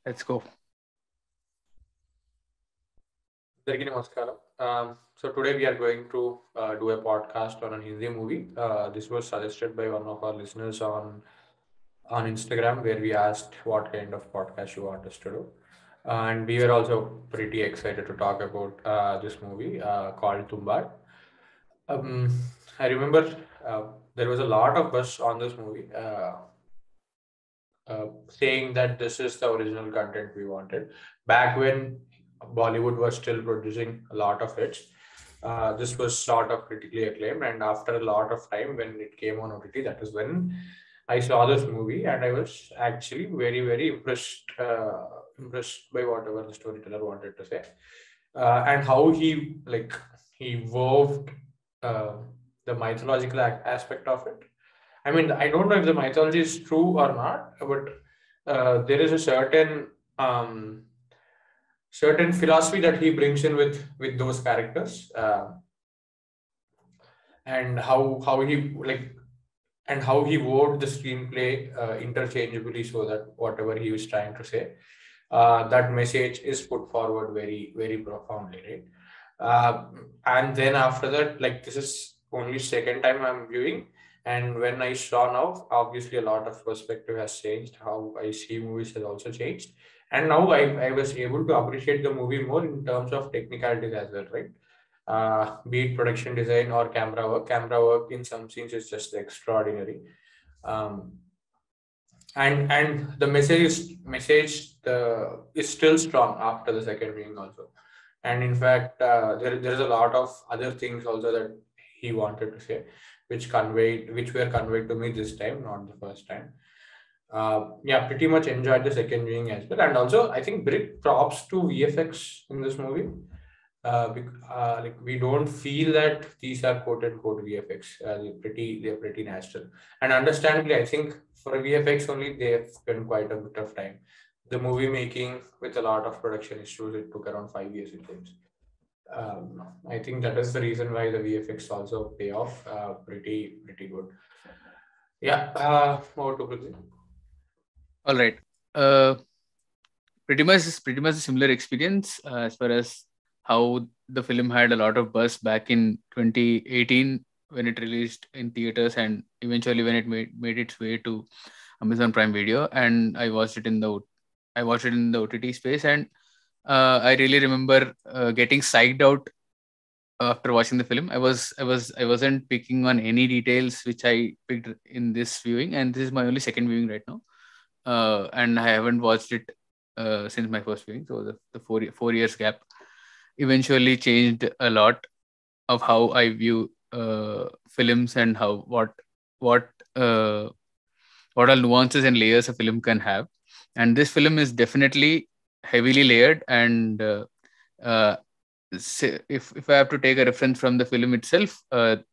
Let's go. Andariki, Namaskaram. So today we are going to do a podcast on a Hindi movie. This was suggested by one of our listeners on Instagram, where we asked what kind of podcast you want us to do, and we were also pretty excited to talk about this movie called Tumbbad. Um, I remember there was a lot of buzz on this movie. Saying that this is the original content we wanted. Back when Bollywood was still producing a lot of hits, this was sort of critically acclaimed. And after a lot of time, when it came on OTT, that is when I saw this movie, and I was actually very, very impressed by whatever the storyteller wanted to say, and how he wove uh, the mythological aspect of it. I mean, I don't know if the mythology is true or not, but there is a um, certain philosophy that he brings in with those characters, and how he wrote the screenplay interchangeably, so that whatever he was trying to say, that message is put forward very, very profoundly, right? And then after that, like, this is only second time I'm viewing, and when I saw now, obviously a lot of perspective has changed. How I see movies has also changed, and now I was able to appreciate the movie more in terms of technicalities as well, right? Be it production design or camera work. Camera work in some scenes is just extraordinary. Um, and the is still strong after the second viewing also. And in fact, there's a lot of other things also that he wanted to say, which were conveyed to me this time, not the first time. Yeah, pretty much enjoyed the second viewing as well. And also, I think big props to VFX in this movie. Like, we don't feel that these are quote unquote VFX. They're pretty natural. And understandably, I think for VFX only they have spent quite a bit of time. The movie making with a lot of production issues, it took around 5 years, it seems. I think that is the reason why the VFX also pay off pretty good. Yeah, over to Prithvi. All right. Uh, pretty much a similar experience as far as how the film had a lot of buzz back in 2018 when it released in theaters, and eventually when it made its way to Amazon Prime Video, and I watched it in the OTT space, and I really remember getting psyched out after watching the film. I wasn't picking on any details which I picked in this viewing, and this is my only second viewing right now. And I haven't watched it since my first viewing. So the 4 years gap eventually changed a lot of how I view films, and how what uh, what all nuances and layers a film can have. And this film is definitely heavily layered. And uh, if I have to take a reference from the film itself, the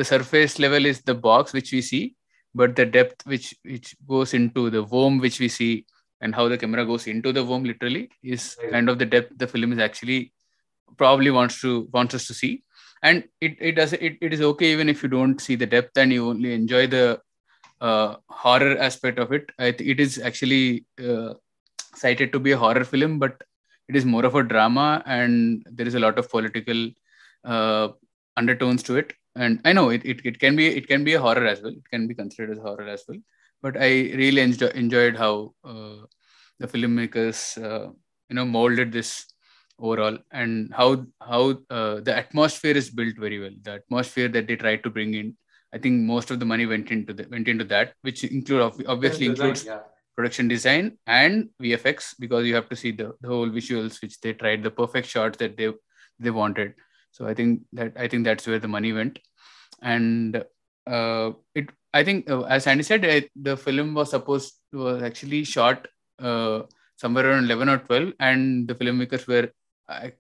surface level is the box which we see, but the depth which goes into the worm which we see, and how the camera goes into the worm literally, is kind of the depth the film is actually probably wants us to see. And it is okay even if you don't see the depth and you only enjoy the horror aspect of it. It is actually cited to be a horror film, but it is more of a drama, and there is a lot of political uh, undertones to it. And I know it can be a horror as well. It can be considered as horror as well. But I really enjoyed how the filmmakers molded this overall, and how the atmosphere is built very well. The atmosphere that they tried to bring in, I think most of the money went into that, which obviously Design, includes yeah. production design and VFX, because you have to see the whole visuals which they tried, the perfect shots that they wanted. So I think that's where the money went. And it I think, as Andy said, the film was actually shot somewhere around 11 or 12, and the filmmakers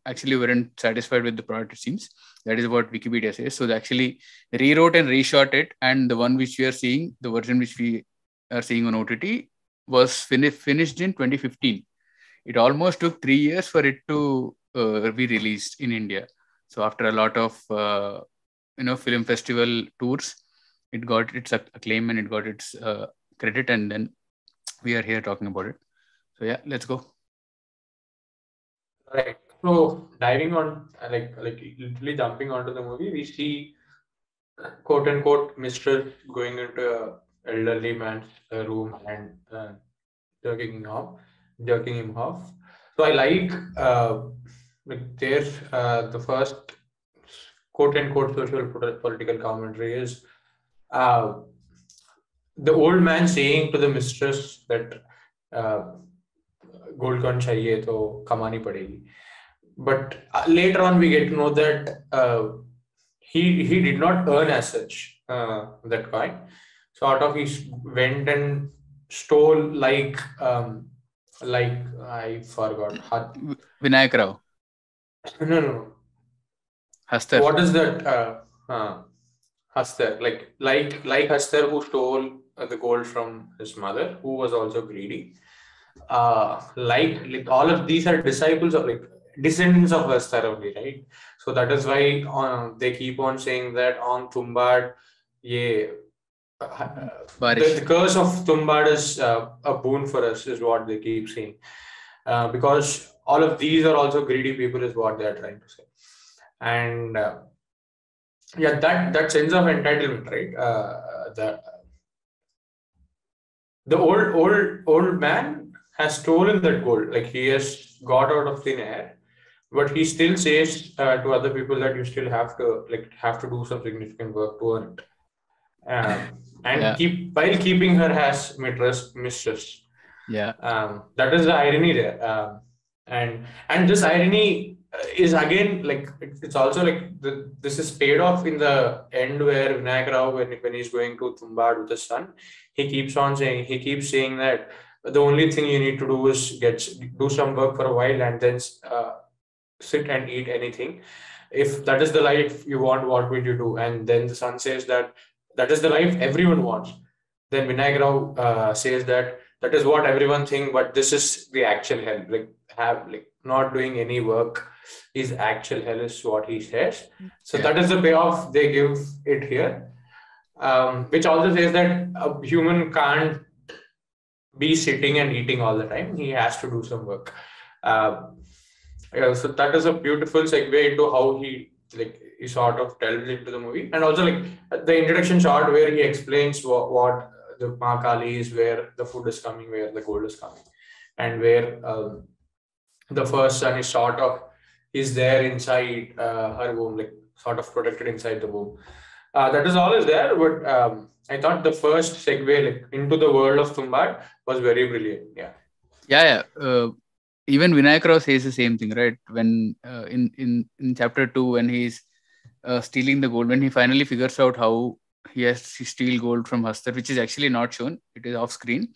actually weren't satisfied with the product, it seems. That is what Wikipedia says. So they actually rewrote and reshot it, and the one which we are seeing, the version which we are seeing on OTT, was finished in 2015. It almost took 3 years for it to be released in India. So after a lot of film festival tours, it got its acclaim and it got its credit, and then we are here talking about it. So yeah, let's go. Right. So diving on, like literally jumping onto the movie, we see quote unquote mistress going into a elderly man's room and jerking him off, jerking him off. So I like there the first quote unquote social political commentary is uh, the old man saying to the mistress that uh, gold coin chahiye to kamani padegi. But later on, we get to know that he did not earn as such that coin. Sort of, went and stole like I forgot. Vinayak Rao, No, no, no. Hastar. What is that? Hastar, like Hastar, who stole the gold from his mother, who was also greedy. Like all of these are disciples of like descendants of Hastar only, right? So that is why they keep on saying that on Tumbbad, yeah, the Barish. curse of Tumbbad is a boon for us, is what they keep saying. Because all of these are also greedy people, is what they are trying to say. And yeah, that sense of entitlement, right? The old man has stolen that gold. Like he has got out of thin air, but he still says to other people that you still have to do some significant work to earn it. And Yeah, while keeping her as mistress. yeah, That is the irony there. And this irony is again like it's also like this is paid off in the end where Vinayak Rao, when he's going to Tumbbad with his son, he keeps saying that the only thing you need to do is do some work for a while and then sit and eat anything. If that is the life you want, what will you do? And then the son says that that is the life everyone wants. Then Vinayak Rao says that that is what everyone think, but this is the actual hell. Like not doing any work is actual hell, is what he says. So yeah, that is the payoff they give it here, which also says that a human can't be sitting and eating all the time. He has to do some work. Uh, yeah, so that is a beautiful segue into how he sort of delves into the movie, and also like the introduction shot where he explains what the Ma Kali is, where the food is coming, where the gold is coming, and where the first son is sort of is there inside her womb, like sort of protected inside the womb. That is all is there, but I thought the first segue like into the world of Tumbbad was very brilliant. Yeah. yeah, yeah. Even Vinayak Rao says the same thing, right? When in chapter 2, when he's stealing the gold, when he finally figures out how he has to steal gold from Hastar, which is actually not shown, it is off screen.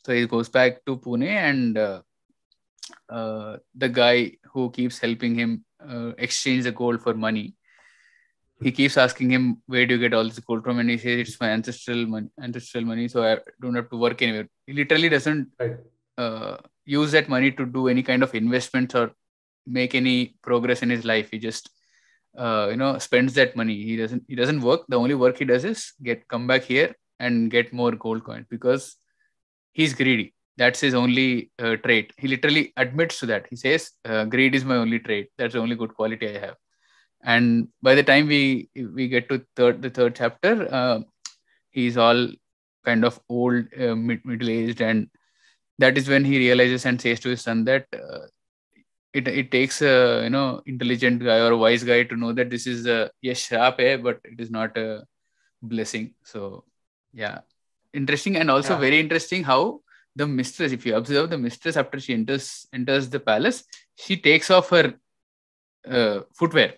So he goes back to Pune, and the guy who keeps helping him exchange the gold for money, he keeps asking him, where do you get all this gold from? And he says, it's my ancestral money, so I don't have to work anywhere. He literally doesn't Right. use that money to do any kind of investments or make any progress in his life. He just spends that money. He doesn't work. The only work he does is come back here and get more gold coins, because he's greedy. That's his only trait. He literally admits to that. He says, greed is my only trait. That's the only good quality I have. And by the time we get to the third chapter, he's all kind of old, middle aged, and that is when he realizes and says to his son that it takes a intelligent guy or a wise guy to know that this is a yes shrap hai, but it is not a blessing. So yeah, interesting. And also Yeah. very interesting how the mistress, if you observe the mistress, after she enters the palace, she takes off her footwear.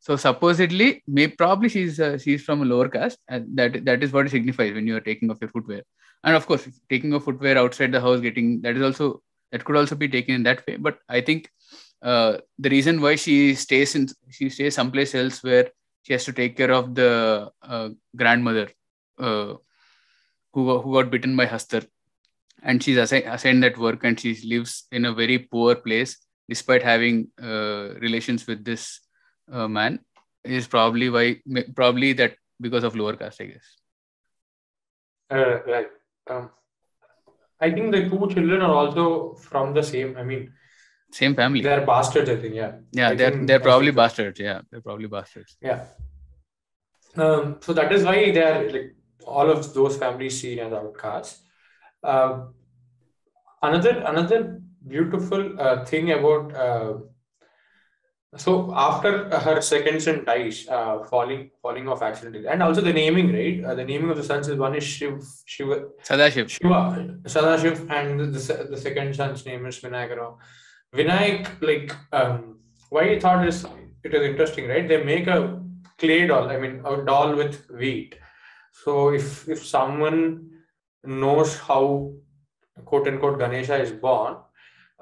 So supposedly, probably she's from a lower caste, and that is what it signifies when you are taking off your footwear. And of course, taking off footwear outside the house, getting that could also be taken in that way. But I think the reason why she stays someplace else, where she has to take care of the grandmother uh, who got bitten by Hastar, and she's assigned that work, and she lives in a very poor place despite having relations with this man, is probably that because of lower caste, I guess. Right. I think the two children are also from the same. I mean, Same family. They're bastards, I think. Yeah. Yeah, I they're think probably so. bastards. Yeah, they're probably bastards. Yeah. So that is why they are like all of those families seen as outcasts. Uh, another beautiful thing about so after her second son dies, falling off accidentally, and also the naming, right? The naming of the sons is one is Sadashiv. Sadashiv, and the second son's name is Vinayakara. Vinayak, like why I thought it is interesting, right? They make a clay doll, I mean a doll with wheat. So if someone knows how quote unquote Ganesha is born,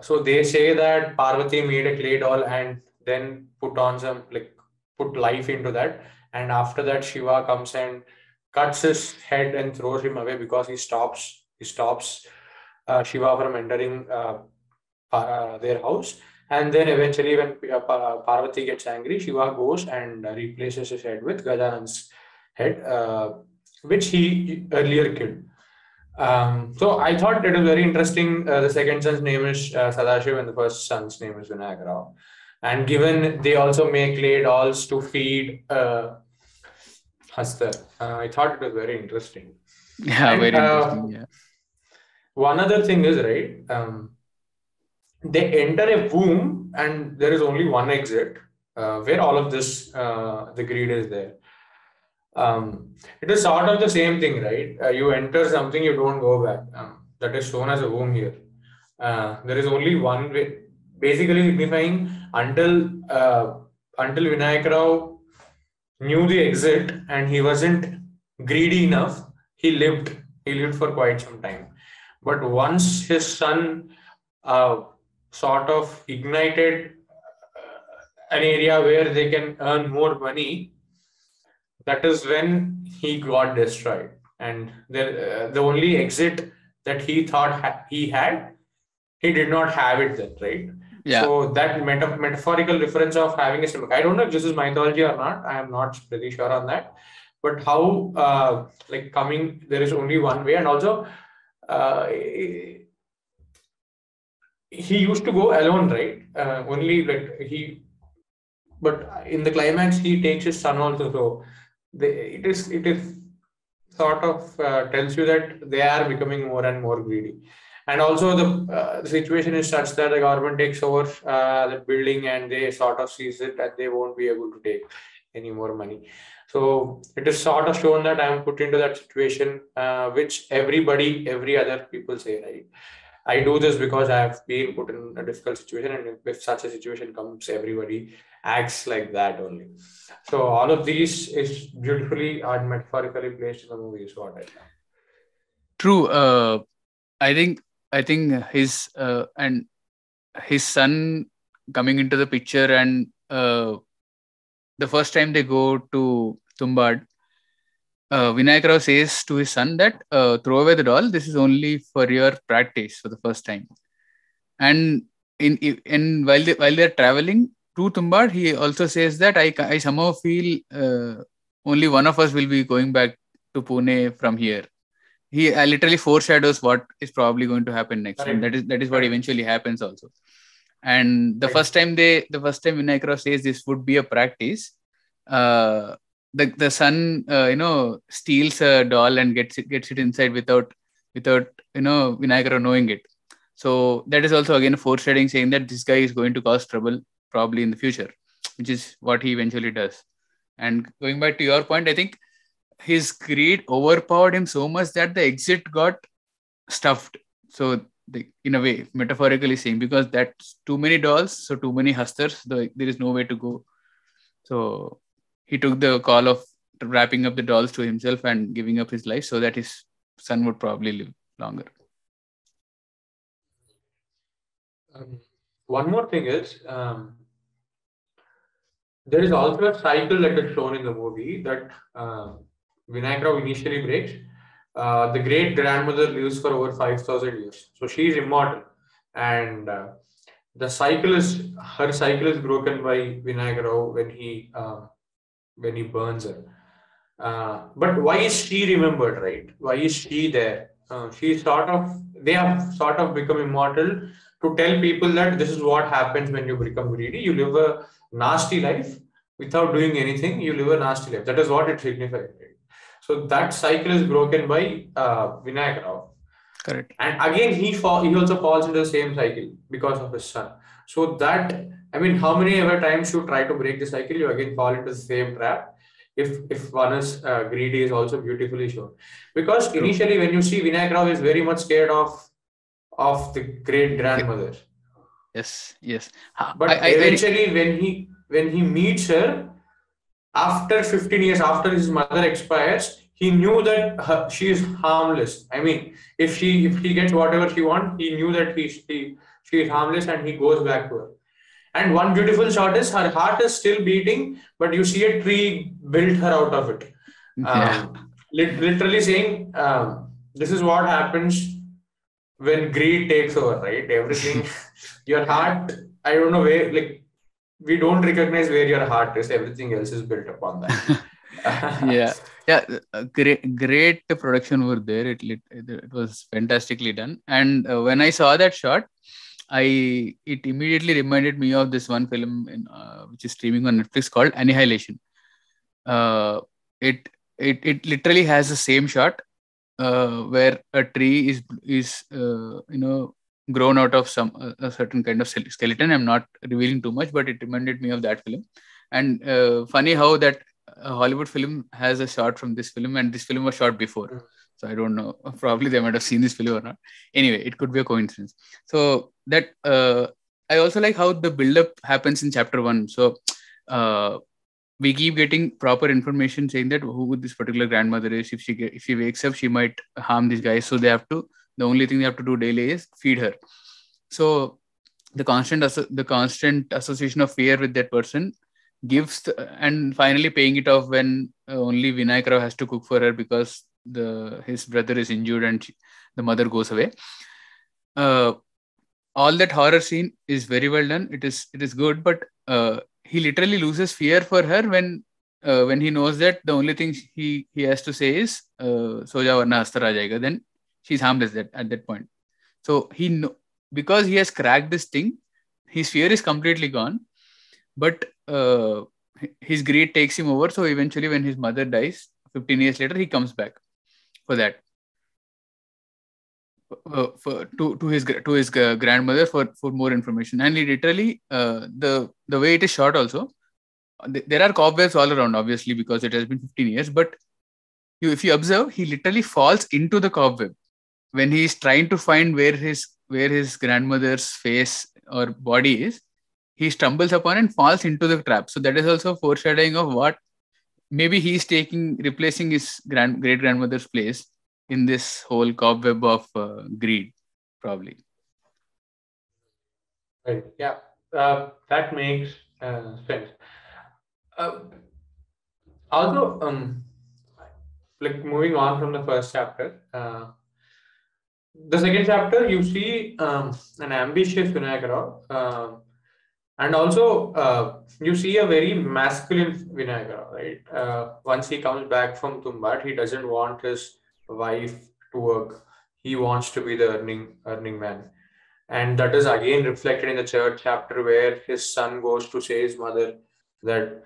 so they say that Parvati made a clay doll and then put on some like put life into that, and after that Shiva comes and cuts his head and throws him away because he stops Shiva from entering their house. And then eventually, when Parvati gets angry, Shiva goes and replaces his head with Gajanan's head, which he earlier killed. So I thought it was very interesting. The second son's name is Sadashiv, and the first son's name is Vinayak Rao. And given they also make clay dolls to feed Hastar, I thought it was very interesting. Yeah, And very interesting. Yeah. one other thing is, right, they enter a womb and there is only one exit where all of this, the greed is there. It is sort of the same thing, right? You enter something, you don't go back. That is shown as a womb here. There is only one way, basically signifying until Vinayak Rao knew the exit and he wasn't greedy enough, he lived. He lived for quite some time. But once his son sort of ignited an area where they can earn more money, that is when he got destroyed. And the only exit that he thought he had, he did not have it then, right? Yeah. So that metaphorical reference of having a stomach, I don't know if this is mythology or not. I am not pretty sure on that. But how, like coming, there is only one way, and also he used to go alone, right? Only like but in the climax, he takes his son also. So it is sort of tells you that they are becoming more and more greedy. And also the situation is such that the government takes over the building and they sort of seize it and they won't be able to take any more money. So it is sort of shown that I am put into that situation, which every other people say, right? I do this because I have been put in a difficult situation, and if such a situation comes, everybody acts like that only. So all of these is beautifully and metaphorically placed in the movie. Is what I love. True. I think his and his son coming into the picture, and the first time they go to Tumbbad, Vinayak Rao says to his son that throw away the doll. This is only for your practice for the first time. And while they're traveling to Tumbbad, he also says that I somehow feel only one of us will be going back to Pune from here. He literally foreshadows what is probably going to happen next, Right. and that is what Right. eventually happens also. And the Right. first time Vinayak Rao says this would be a practice, the son steals a doll and gets it inside without Vinayak Rao knowing it. So that is also again foreshadowing, saying that this guy is going to cause trouble probably in the future, which is what he eventually does. And going back to your point, I think his greed overpowered him so much that the exit got stuffed. So in a way, metaphorically saying, because that's too many dolls, so too many hustlers, there is no way to go. So he took the call of wrapping up the dolls to himself and giving up his life so that his son would probably live longer. One more thing is, there is also a cycle that is shown in the movie that Vinayak Rao initially breaks. The great grandmother lives for over 5,000 years, so she is immortal, and her cycle is broken by Vinayak Rao when he burns her. But why is she remembered, right? Why is she there? They have sort of become immortal to tell people that this is what happens when you become greedy. You live a nasty life without doing anything. You live a nasty life. That is what it signifies. Right? So that cycle is broken by Vinayak Rao. Correct. And again, he also falls into the same cycle because of his son. So that, I mean, how many ever times you try to break the cycle, you again fall into the same trap. If one is greedy, is also beautifully shown. Because True. initially, when you see Vinayak Rao is very much scared of the great grandmother. Yes. But eventually, when he meets her after 15 years after his mother expires, he knew that she is harmless. I mean, if he gets whatever she wants, he knew that she is harmless, and he goes back to her. And one beautiful shot is her heart is still beating, but you see a tree built her out of it. Literally saying, this is what happens when greed takes over, right? Everything, your heart, I don't know where, like, we don't recognize where your heart is. Everything else is built upon that. Great production over there. It was fantastically done. And when I saw that shot, it immediately reminded me of this one film which is streaming on Netflix called Annihilation. It literally has the same shot where a tree is grown out of a certain kind of skeleton. I'm not revealing too much, but it reminded me of that film. And funny how that Hollywood film has a shot from this film, and this film was shot before. So I don't know. Probably they might have seen this film or not. Anyway, it could be a coincidence. So that I also like how the build-up happens in chapter 1. So we keep getting proper information saying that who this particular grandmother is. If she wakes up, she might harm these guys. So the only thing they have to do daily is feed her. So the constant association of fear with that person gives and finally paying it off when only Vinayak Rao has to cook for her because his brother is injured and the mother goes away. All that horror scene is very well done. It is good, but he literally loses fear for her when he knows that the only thing he has to say is "Soja varna hasta aa jayega." Then she's harmless at that point. So because he has cracked this thing, his fear is completely gone. But his greed takes him over. So eventually, when his mother dies, 15 years later, he comes back for that. To his grandmother for more information. And literally the way it is shot also, there are cobwebs all around, obviously, because it has been 15 years, but if you observe, he literally falls into the cobweb when he is trying to find where his grandmother's face or body is. He stumbles upon and falls into the trap. So that is also foreshadowing of what maybe he is replacing his great grandmother's place in this whole cobweb of greed, probably. Right. Yeah. That makes sense. Also, like moving on from the first chapter, the second chapter you see an ambitious Vinayak Rao, and also you see a very masculine Vinayak Rao, right? Once he comes back from Tumbbad, he doesn't want his wife to work. He wants to be the earning man. And that is again reflected in the third chapter where his son goes to say his mother that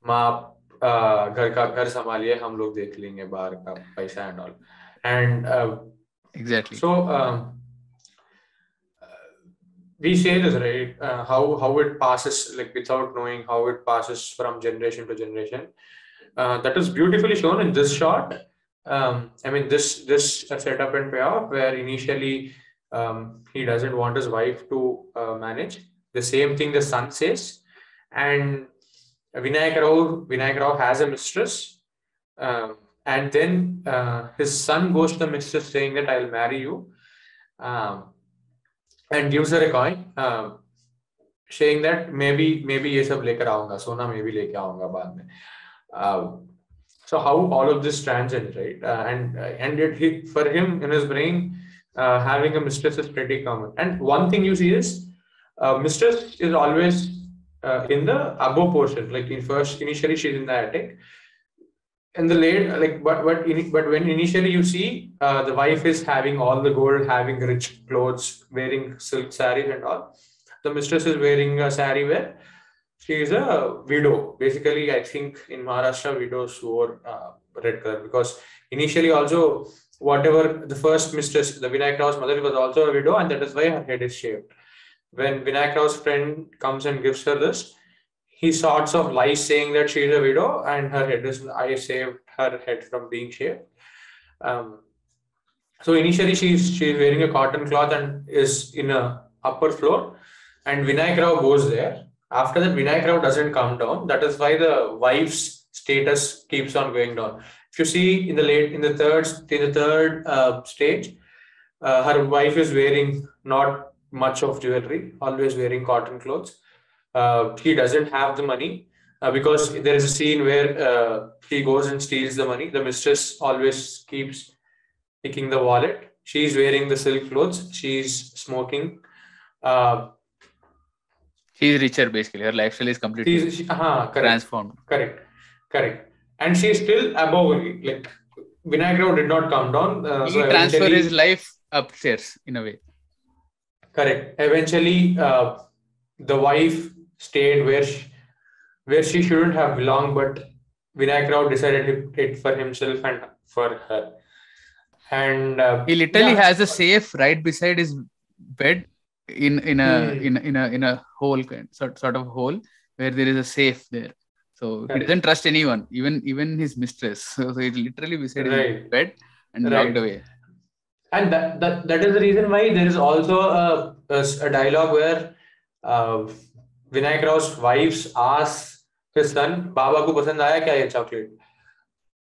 माँ घर संभालिए, हम लोग देख लेंगे बाहर का पैसा and all. And exactly. So we say this, right? How it passes, like without knowing how it passes from generation to generation. That is beautifully shown in this shot. I mean, this setup and payoff where initially he doesn't want his wife to manage. The same thing the son says, and Vinayak Rao has a mistress, and then his son goes to the mistress saying that I'll marry you, and gives her a coin, saying that maybe ये सब लेकर आऊंगा, सोना maybe लेके आऊंगा बाद में. So how all of this transcends, right? And for him in his brain, having a mistress is pretty common. And one thing you see is mistress is always in the above portion. Like initially she's in the attic. in the late, like, but when initially you see the wife is having all the gold, having rich clothes, wearing silk sarees and all. The mistress is wearing a saree where she is a widow. Basically, I think in Maharashtra, widows wore red color, because initially also whatever the first mistress, the Vinayak Rao's mother, was also a widow, and that is why her head is shaved. When Vinayak Rao's friend comes and gives her this, he sorts of lies saying that she is a widow and her head is, I saved her head from being shaved. Um, so initially she's wearing a cotton cloth and is in a upper floor, and Vinayak Rao goes there. After that, Vinayak Rao doesn't come down. That is why the wife's status keeps on going down. If you see in the third stage, her wife is wearing not much of jewelry, always wearing cotton clothes. He doesn't have the money, because there is a scene where he goes and steals the money. The mistress always keeps picking the wallet. She's wearing the silk clothes. She's smoking. Uh, She's richer basically. Her lifestyle is completely correct, transformed. correct. And she's still above. Like, Vinayak Rao did not come down. He transferred his life upstairs in a way. Correct. Eventually, the wife stayed where she shouldn't have belonged, but Vinayak Rao decided it for himself and for her. And he literally has a safe right beside his bed in a hole, sort of hole where there is a safe there. So he doesn't trust anyone, even his mistress. So he's literally beside his bed and locked away. And that is the reason why there is also a dialogue where Vinayak Rao's wife asks his son, "Baba ko pasand aaya kya ye chocolate?"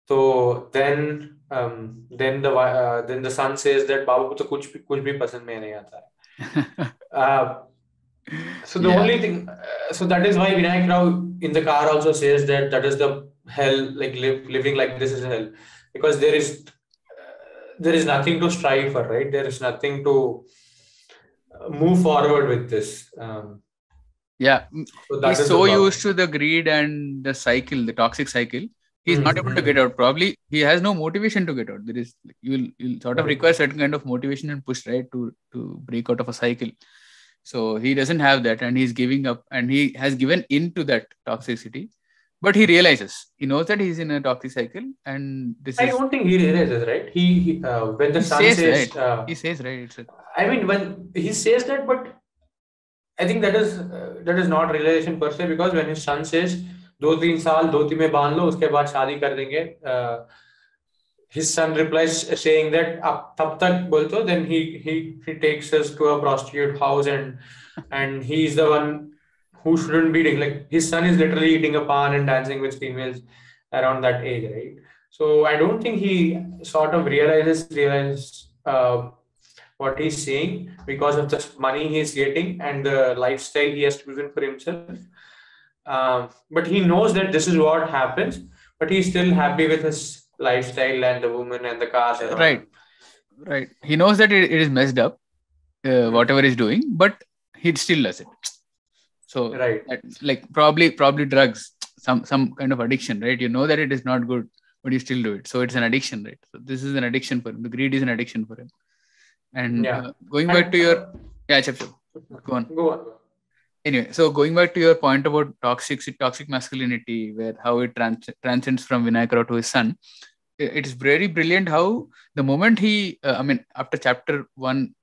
So then the son says that Baba ko to kuch bhi pasand mein nahi aata. So the only thing, so that is why Vinayak Rao in the car also says that is the hell, like living like this is hell, because there is nothing to strive for, right? There is nothing to move forward with this. He's so used to the greed and the cycle, the toxic cycle. He's not able to get out. Probably he has no motivation to get out. There is, you'll sort of require certain kind of motivation and push, right, to break out of a cycle. So he doesn't have that, and he's giving up, and he has given in to that toxicity. But he realizes, he knows that he's in a toxic cycle, and I don't think he realizes, right? He when the son says, right. He says, right. I mean, when he says that, but I think that is not realization per se, because when his son says, 2-3 साल धोती में बांध लो, उसके बाद शादी कर देंगे, his son replies saying that tab tak bolto, then he takes us to a prostitute house, and he's the one who shouldn't be doing, like, his son is literally eating a pan and dancing with females around that age, right? So I don't think he sort of realizes what he's saying, because of the money he's getting and the lifestyle he has chosen for himself. But he knows that this is what happens, but he's still happy with his lifestyle and the woman and the cars. Right. He knows that it is messed up, whatever he's doing, but he still does it. So, like probably drugs, some kind of addiction, right? You know that it is not good, but you still do it. So it's an addiction, right? So this is an addiction for him. The greed is an addiction for him. And going back to your go on. Anyway, so going back to your point about toxic masculinity, where how it transcends from Vinayak Rao to his son, it is very brilliant how the moment he, after chapter 1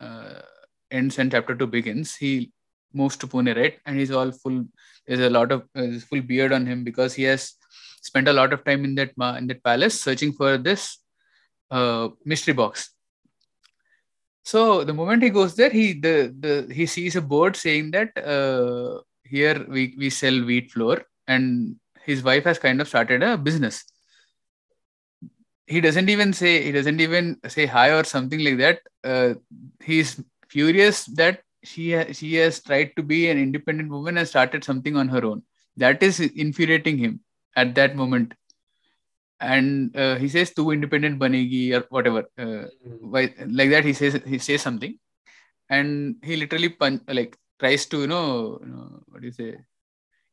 ends and chapter 2 begins, he moves to Pune, right? And he's all full. There's a lot of full beard on him, because he has spent a lot of time in that palace searching for this mystery box. So the moment he goes there, he sees a board saying that here we sell wheat flour, and his wife has kind of started a business. He doesn't even say hi or something like that. He's furious that she has tried to be an independent woman and started something on her own. That is infuriating him at that moment. And he says, "Tu independent banegi," or whatever, like that. He says something, and he literally tries to what do you say?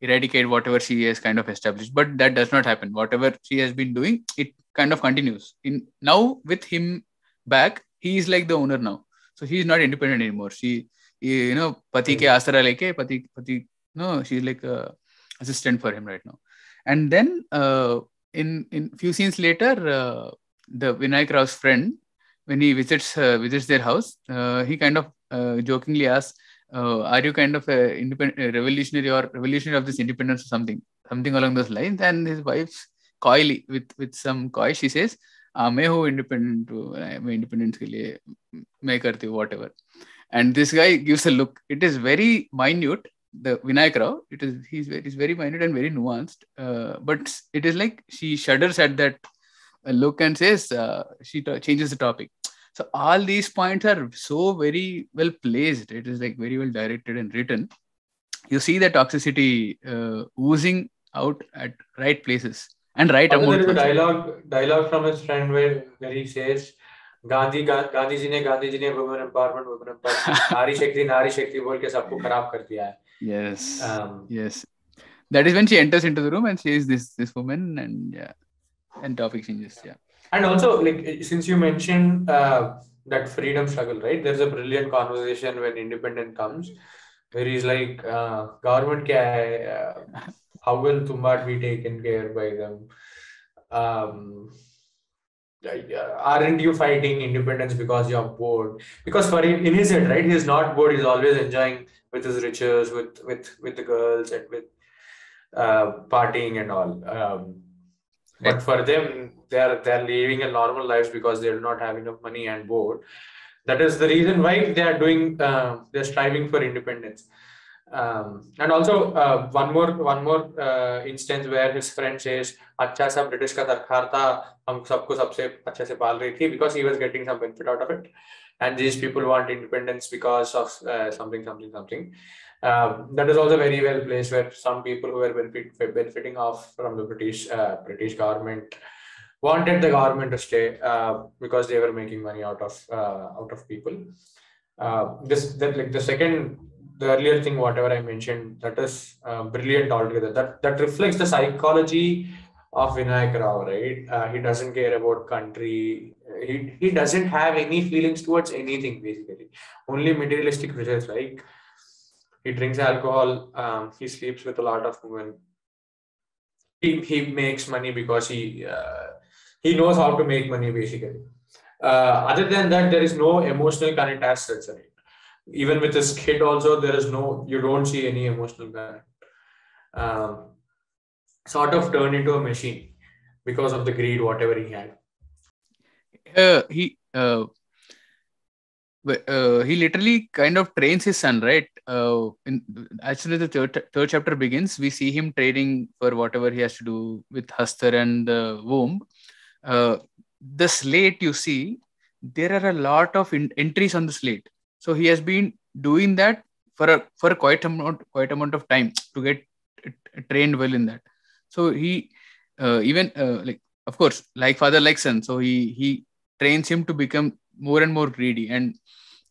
eradicate whatever she has kind of established. But that does not happen. Whatever she has been doing, it kind of continues. In now with him back, he is like the owner now. So he is not independent anymore. Pati ke asara leke, pati, no, she's like a assistant for him right now. And then in few scenes later, the Vinayak Rao's friend, when he visits their house, he kind of jokingly asks, are you kind of a revolutionary of this independence or something along those lines? And his wife's coyly with some coy, she says, मैं हूँ independent, मैं independence के लिए मैं करती हूँ whatever. And this guy gives a look. It is very minute. The Vinayak Rao, he's very minute and very nuanced. But it is like she shudders at that look and says, she changes the topic. So all these points are so very well placed. It is like very well directed and written. You see the toxicity oozing out at right places and right Also, there amounts. is a dialogue from his friend where he says, Gandhi ji ne women empowerment, Nari Shakti बोल के सबको खराब कर दिया है. Yes. Yes. That is when she enters into the room and says this woman, and yeah, and topic changes. Yeah. And also, like, since you mentioned that freedom struggle, right? There's a brilliant conversation when independence comes, where he's like, government kya hai? How will Tumbbad be taken care by them? Aren't you fighting independence because you're bored? Because for him, in his head, right, he's not bored. He's always enjoying with his riches, with the girls, and with partying and all. But for them, they're living a normal lives because they do not have enough money and bored. That is the reason why they are doing. They're striving for independence. And also one more instance where his friend says, "अच्छा सा British का दरकार था, हम सबको सबसे अच्छे से पाल रही थी," because he was getting some benefit out of it. And these people want independence because of something. That is also very well placed, where some people who were benefiting off from the British government wanted the government to stay because they were making money out of people. The earlier thing, whatever I mentioned, that is brilliant altogether. That reflects the psychology of Vinayak Rao, right? He doesn't care about country. He doesn't have any feelings towards anything, basically. Only materialistic pleasures, like he drinks alcohol, he sleeps with a lot of women. He makes money because he knows how to make money, basically. Other than that, there is no emotional connect as such, right? Even with his kid also, you don't see any emotional connect. Sort of turned into a machine because of the greed, whatever he had. He literally kind of trains his son, right? As soon as the third chapter begins, we see him training for whatever he has to do with Hastar and the womb. The slate, you see, there are a lot of entries on the slate. So he has been doing that for quite amount of time to get trained well in that. So he even like, of course, like father like son. So he trains him to become more and more greedy, and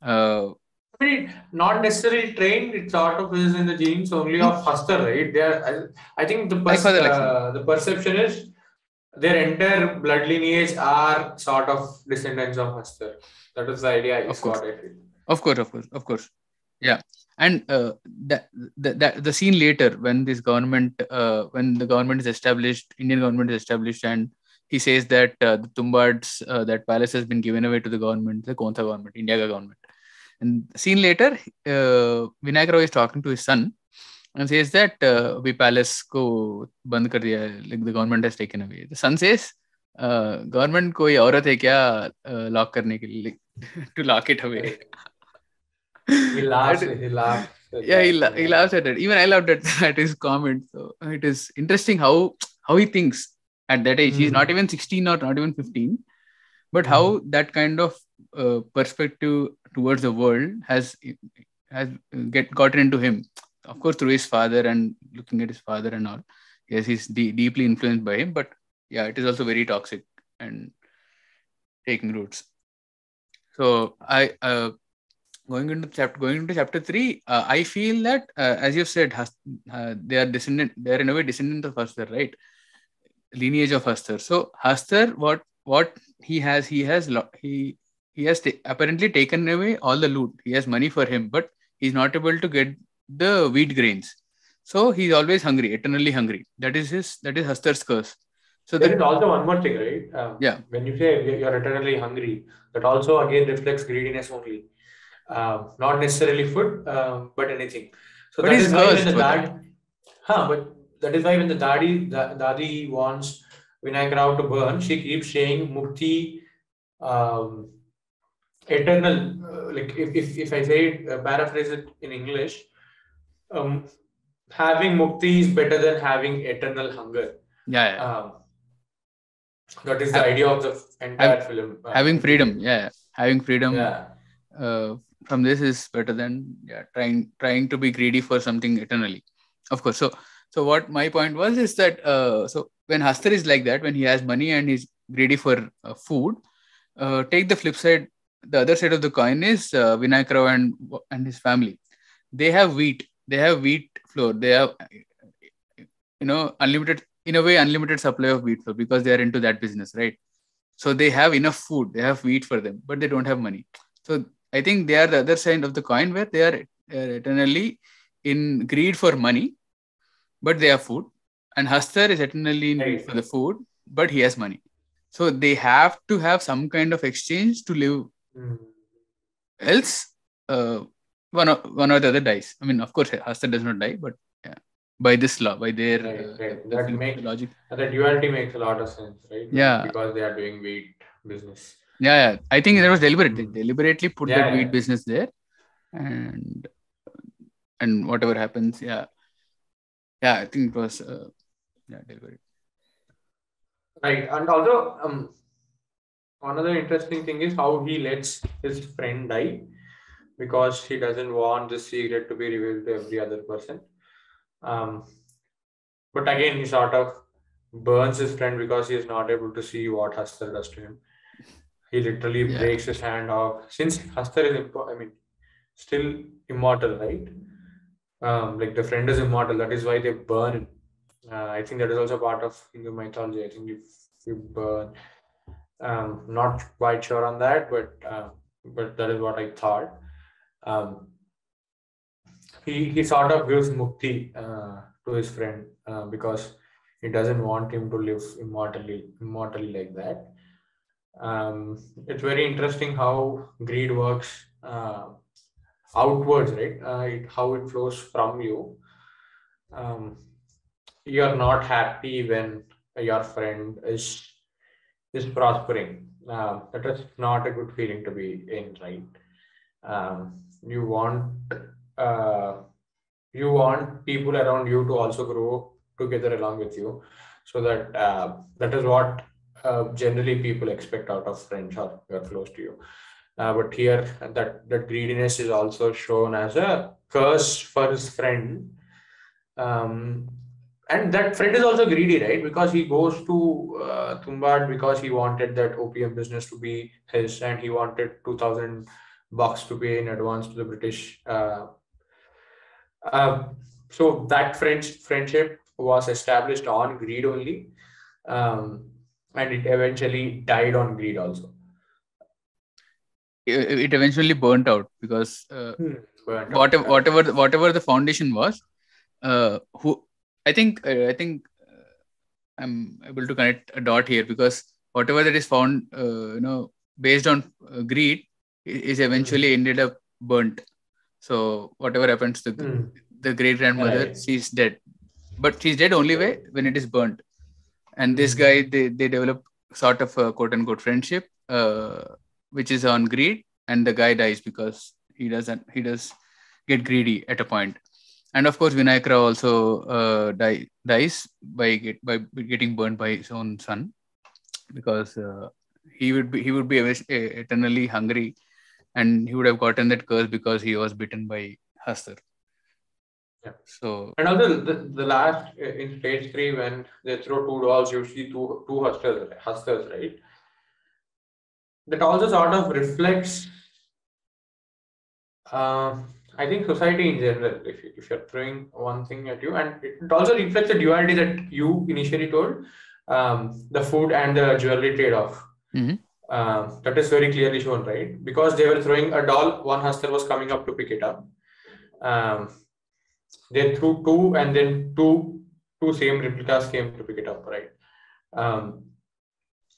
not necessarily trained. It sort of is in the genes only of Hastar, right? I think the perception is their entire blood lineage are sort of descendants of Hastar. That is the idea. Of course. Yeah. And the scene later when this government, when the government is established, Indian government is established, and he says that the Tumbbad's that palace has been given away to the government, the Konsa government, India government. And scene later, Vinayak Rao is talking to his son and says that we palace ko band kar diya, like the government has taken away. The son says, government koi aurat hai kya lock karne ke liye, to lock it away. He laughs. Yeah, he laughs at it. Even I laughed at his comment. So it is interesting how he thinks at that age. He's not even 16 or not even 15, but how that kind of perspective towards the world has gotten into him. Of course, through his father and looking at his father and all. Yes, he's deeply influenced by him. But yeah, it is also very toxic and taking roots. So Chapter 3, I feel that, as you said, they are descendant. They are in a way descendant of Hasther, right? Lineage of Hasther. So Hasther, what he has apparently taken away all the loot. He has money for him, but he's not able to get the wheat grains. So he's always hungry, eternally hungry. That is Hasther's curse. So There is also one more thing, right? Yeah. When you say you're eternally hungry, that also again reflects greediness only. Not necessarily food, but anything. So But that he's is why when cursed the for that. but that is why when the dadi wants Vinayak Rao to burn, she keeps saying Mukti, um, eternal. Like if I say it, paraphrase it in English, um, having Mukti is better than having eternal hunger. Yeah. That is the idea of the entire film. Having freedom. Ultimately. Yeah. Having freedom Yeah. from this is better than trying to be greedy for something eternally. Of course. So what my point was is that so when Hasther is like that, when he has money and he's greedy for food, take the flip side. The other side of the coin is Vinayak Rao and his family. They have wheat. They have wheat flour. They have unlimited, in a way, unlimited supply of wheat flour because they are into that business, right? So they have enough food. They have wheat for them, but they don't have money. So I think they are the other side of the coin where they are eternally in greed for money, but they have food. And Hasther is eternally in greed for the food, but he has money. So they have to have some kind of exchange to live. Else, one or the other dies. I mean, of course, Hasther does not die, but yeah, by this law, by their that logic. The duality makes a lot of sense, right? Yeah. Because they are doing wheat business. Yeah. I think that was deliberate. They deliberately put that wheat business there, and whatever happens, yeah, I think it was deliberate. Right, and also another interesting thing is how he lets his friend die because he doesn't want the secret to be revealed to every other person. But again, he sort of burns his friend because he is not able to see what Hasther does to him. He literally breaks his hand off. Since Hasther is, still immortal, right? Like the friend is immortal. That is why they burn. I think that is also part of Hindu mythology. I think if you burn, not quite sure on that, but that is what I thought. He sort of gives mukti to his friend because he doesn't want him to live immortally like that. It's very interesting how greed works outwards, right? How it flows from you. You're not happy when your friend is prospering. That is not a good feeling to be in, right? You want people around you to also grow together along with you, so that is what generally people expect out of friends who are close to you. But here, that greediness is also shown as a curse for his friend. And that friend is also greedy, right? Because he goes to Tumbbad because he wanted that opium business to be his, and he wanted $2,000 to pay in advance to the British. So that friendship was established on greed only, and it eventually died on greed also. It eventually burnt out because whatever the foundation was, who I think I'm able to connect a dot here, because whatever that is found, based on greed, is eventually ended up burnt. So whatever happens to the great grandmother, she's dead, but she's dead only way when it is burnt. And this guy, they develop sort of a quote unquote friendship, which is on greed, and the guy dies because he does get greedy at a point. And of course, Vinayak Rao also dies by getting burned by his own son, because he would be eternally hungry, and he would have gotten that curse because he was bitten by Hasther. Yeah. So, and also the last in stage 3, when they throw 2 dolls, you see two hustlers, right? That also sort of reflects I think society in general, if you're throwing one thing at you, and it also reflects the duality that you initially told, the food and the jewelry trade-off. Mm-hmm. That is very clearly shown, right? Because they were throwing a doll, one hustler was coming up to pick it up. Um, they threw two, and then two same replicas came to pick it up, right? Um,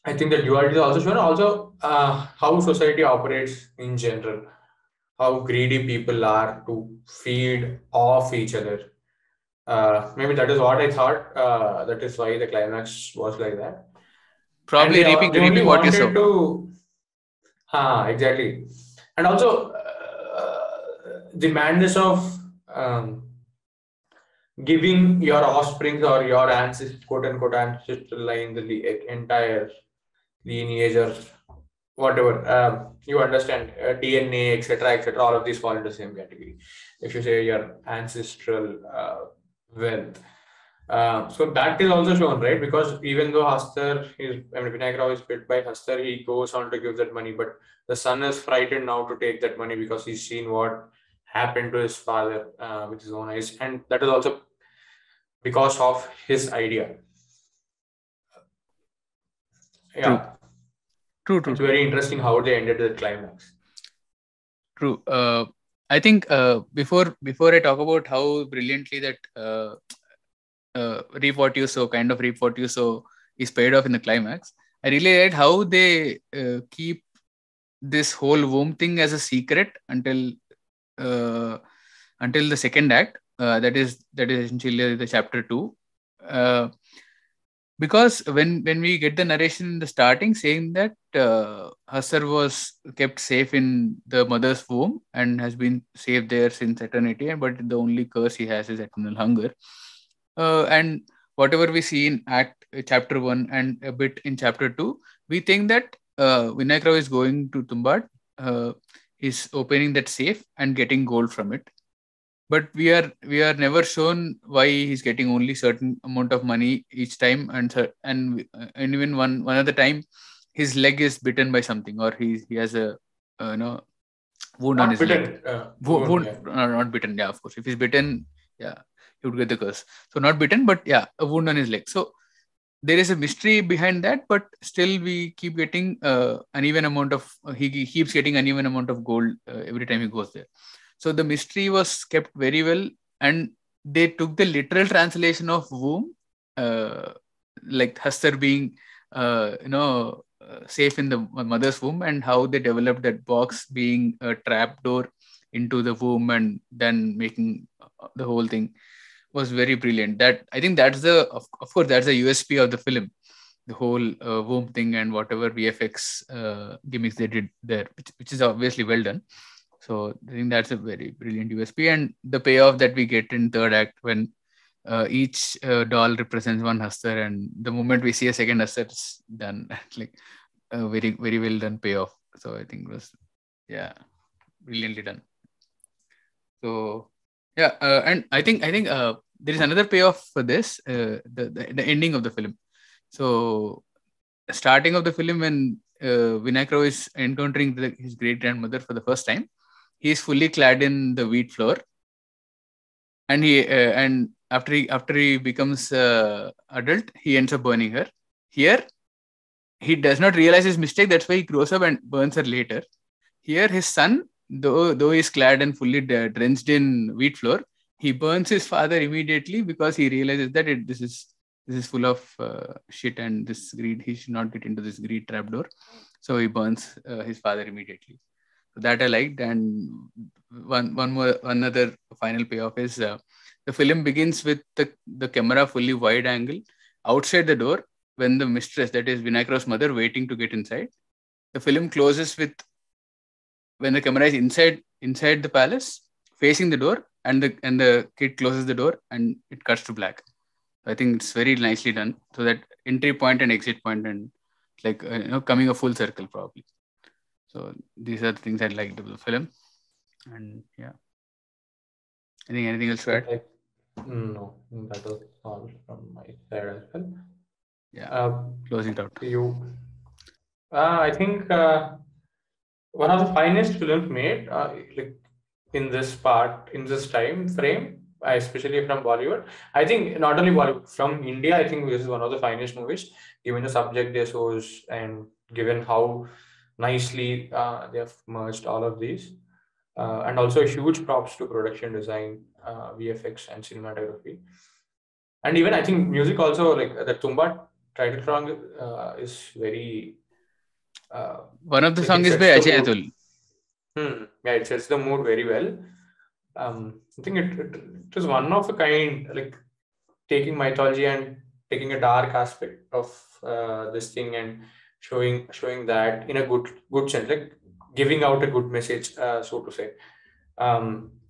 I think the duality is also shown. Also, how society operates in general, how greedy people are to feed off each other. Maybe that is what I thought. That is why the climax was like that. And Probably they only reaping what you wanted sow. to, exactly. And also, the madness of giving your offspring or your ancestors, quote unquote, ancestral line, the entire lineage or whatever, you understand, DNA, etc., all of these fall into the same category. If you say your ancestral wealth, so that is also shown, right? Because even though Vinayak Rao is built by Hastar, he goes on to give that money, but the son is frightened now to take that money because he's seen what happened to his father with his own eyes, and that is also because of his idea. True. Yeah, True. True. it's True. very interesting how they ended the climax. True. I think before I talk about how brilliantly that reap what you sow, kind of reap what you sow, is paid off in the climax. I really liked how they keep this whole womb thing as a secret uh, until the second act. That is essentially the chapter 2. Uh, because when we get the narration in the starting saying that Hasar was kept safe in the mother's womb and has been safe there since eternity, but the only curse he has is eternal hunger. And whatever we see in chapter 1 and a bit in chapter 2, we think that Vinayak Rao is going to Tumbbad. He's opening that safe and getting gold from it, but we are never shown why he's getting only certain amount of money each time, and even one other time his leg is bitten by something, or he has a wound on Not his leg. bitten, wound, Wound, yeah. not bitten, yeah, of course. If he's bitten, yeah, he would get the curse. So not bitten, but yeah, a wound on his leg. So there is a mystery behind that, but still we keep getting uneven amount of he keeps getting uneven amount of gold every time he goes there. So the mystery was kept very well, and they took the literal translation of womb, like Hastar being safe in the mother's womb, and how they developed that box being a trap door into the womb, and then making the whole thing was very brilliant. That I think that's of course that's the USP of the film, the whole womb thing and whatever VFX gimmicks they did there, which is obviously well done. So I think that's a very brilliant USP, and the payoff that we get in third act when each doll represents one Hastar, and the moment we see a second Hastar, it's done. Like a very very well done payoff. So I think it was, yeah, brilliantly done. So yeah, and I think there is another payoff for this, the ending of the film. So starting of the film when Vinayak Rao is encountering his great grandmother for the first time, he is fully clad in the wheat flour, and after he becomes adult, he ends up burning her. Here, he does not realize his mistake. That's why he grows up and burns her later. Here, his son, though he's clad and fully drenched in wheat flour, he burns his father immediately because he realizes that this is full of shit and this greed. He should not get into this greed trapdoor. So he burns his father immediately. So that I liked. And one other final payoff is the film begins with the camera fully wide angle outside the door when the mistress, that is Vinayak Rao's mother, waiting to get inside. The film closes with when the camera is inside the palace, facing the door, and the kid closes the door, and it cuts to black. I think it's very nicely done. So that entry point and exit point, and like coming a full circle probably. So these are the things I liked of the film, and yeah, I think anything else to add? No, that was all from my side as well. Yeah, Uh, closing it out. you, I think one of the finest films made. Like in this time frame, especially from Bollywood. I think not only Bollywood, from India, I think this is one of the finest movies, given the subject they chose and given how nicely they have merged all of these. And also huge props to production design, VFX, and cinematography. And even I think music also, like the Tumbbad title song is very One of the like song it is by sets the Ajay mood. Atul. Yeah, it sets the mood very well. I think it is one of a kind, like taking mythology and taking a dark aspect of this thing and showing that in a good sense, like giving out a good message, so to say.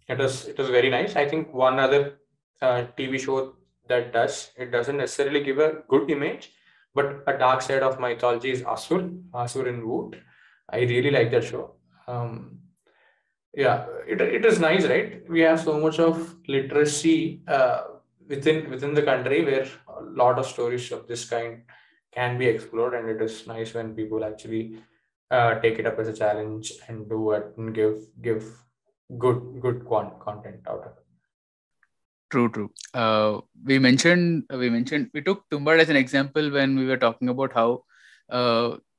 It was very nice. I think one other TV show that doesn't necessarily give a good image, but a dark side of mythology is Asur in Wood. I really like that show. Um, yeah, it is nice, right? We have so much of literacy within the country where a lot of stories of this kind can be explored, and it is nice when people actually take it up as a challenge and do it and give good content out of it. True. We took Tumbbad as an example when we were talking about how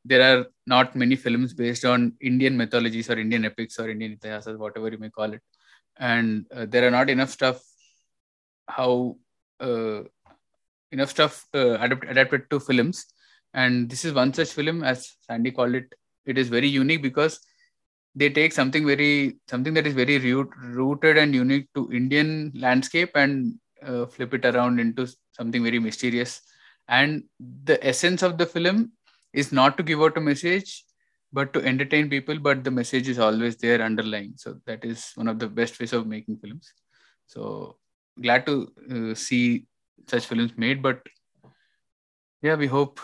there are not many films based on Indian mythologies or Indian epics or Indian itihasas, whatever you may call it, and there are not enough stuff how uh, adapted to films, and this is one such film. As Sandy called it, it is very unique because they take something that is very rooted and unique to Indian landscape and flip it around into something very mysterious. And the essence of the film is not to give out a message, but to entertain people. But the message is always there underlying. So that is one of the best ways of making films. So glad to see such films made. But yeah, we hope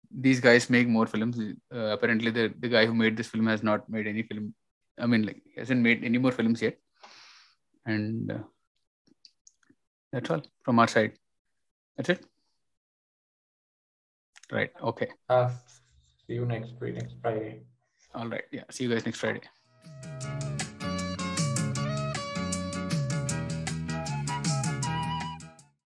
these guys make more films. Apparently, the guy who made this film has not made any film. I mean, like, he hasn't made any more films yet. And that's all from our side. That's it. Right. Okay. See you next Friday. All right. Yeah. See you guys next Friday.